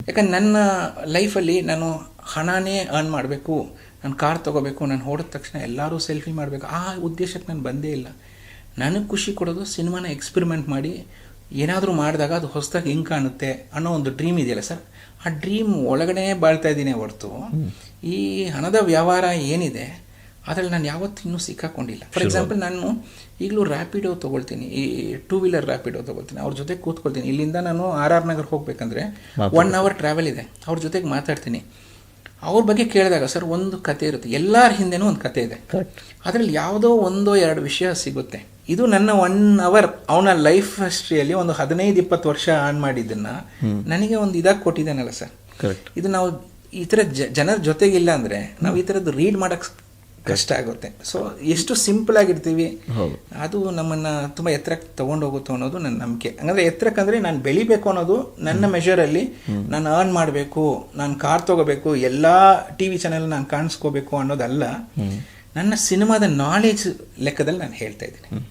ಯಾಕಂದ್ರೆ ನನ್ನ ಲೈಫಲ್ಲಿ ನಾನು ಹಣನೇ ಅರ್ನ್ ಮಾಡಬೇಕು, ನಾನು ಕಾರ್ ತೊಗೋಬೇಕು, ನಾನು ಹೊಡೆದ ತಕ್ಷಣ ಎಲ್ಲರೂ ಸೆಲ್ಫಿ ಮಾಡಬೇಕು, ಆ ಉದ್ದೇಶಕ್ಕೆ ನಾನು ಬಂದೇ ಇಲ್ಲ. ನನಗೆ ಖುಷಿ ಕೊಡೋದು ಸಿನಿಮಾನ ಎಕ್ಸ್ಪೆರಿಮೆಂಟ್ ಮಾಡಿ ಏನಾದರೂ ಮಾಡಿದಾಗ ಅದು ಹೊಸದಾಗಿ ಹೆಂಗೆ ಕಾಣುತ್ತೆ ಅನ್ನೋ ಒಂದು ಡ್ರೀಮ್ ಇದೆಯಲ್ಲ ಸರ್, ಆ ಡ್ರೀಮ್ ಒಳಗಡೆ ಬಾಳ್ತಾ ಇದ್ದೀನಿ ಹೊರತು ಈ ಹಣದ ವ್ಯವಹಾರ ಏನಿದೆ ಅದರಲ್ಲಿ ನಾನು ಯಾವತ್ತೂ ಇನ್ನೂ ಸಿಕ್ಕಾಕೊಂಡಿಲ್ಲ. ಫಾರ್ ಎಕ್ಸಾಂಪಲ್, ನಾನು ಈಗಲೂ ರ್ಯಾಪಿಡೋ ತೊಗೊಳ್ತೀನಿ, ಈ 2 ವೀಲರ್ ರ್ಯಾಪಿಡೋ ತೊಗೊಳ್ತೀನಿ, ಅವ್ರ ಜೊತೆ ಕೂತ್ಕೊಳ್ತೀನಿ. ಇಲ್ಲಿಂದ ನಾನು RR ನಗರ್ ಹೋಗಬೇಕಂದ್ರೆ 1 hour ಟ್ರಾವೆಲ್ ಇದೆ, ಅವ್ರ ಜೊತೆಗೆ ಮಾತಾಡ್ತೀನಿ. ಅವ್ರ ಬಗ್ಗೆ ಕೇಳಿದಾಗ ಸರ್ ಒಂದು ಕತೆ ಇರುತ್ತೆ, ಎಲ್ಲರ ಹಿಂದೆನೂ ಒಂದು ಕತೆ ಇದೆ, ಅದರಲ್ಲಿ ಯಾವುದೋ 1-2 ವಿಷಯ ಸಿಗುತ್ತೆ. ಇದು ನನ್ನ 1 hour ಅವನ ಲೈಫ್ ಹಿಸ್ಟ್ರಿಯಲ್ಲಿ ಒಂದು 15-20 ವರ್ಷ ಆನ್ ಮಾಡಿದ್ದನ್ನು ನನಗೆ ಒಂದು ಇದಾಗಿ ಕೊಟ್ಟಿದ್ದಾನಲ್ಲ ಸರ್. ಇದು ನಾವು ಈ ಥರ ಜನರ ಜೊತೆಗಿಲ್ಲ ಅಂದರೆ ನಾವು ಈ ಥರದ್ದು ರೀಡ್ ಮಾಡೋಕ್ಕೆ ಕಷ್ಟ ಆಗುತ್ತೆ. ಸೊ ಎಷ್ಟು ಸಿಂಪಲ್ ಆಗಿರ್ತೀವಿ ಅದು ನಮ್ಮನ್ನು ತುಂಬ ಎತ್ತರಕ್ಕೆ ತೊಗೊಂಡೋಗುತ್ತೋ ಅನ್ನೋದು ನನ್ನ ನಂಬಿಕೆ. ಹಂಗಂದ್ರೆ ಎತ್ತರಕ್ಕೆ ಅಂದರೆ ನಾನು ಬೆಳಿಬೇಕು ಅನ್ನೋದು ನನ್ನ ಮೆಷರಲ್ಲಿ, ನಾನು ಅರ್ನ್ ಮಾಡಬೇಕು, ನಾನು ಕಾರ್ ತೊಗೋಬೇಕು, ಎಲ್ಲ TV ಚಾನೆಲ್ ನಾನು ಕಾಣಿಸ್ಕೋಬೇಕು ಅನ್ನೋದಲ್ಲ, ನನ್ನ ಸಿನಿಮಾದ ನಾಲೆಜ್ ಲೆಕ್ಕದಲ್ಲಿ ನಾನು ಹೇಳ್ತಾ ಇದ್ದೀನಿ.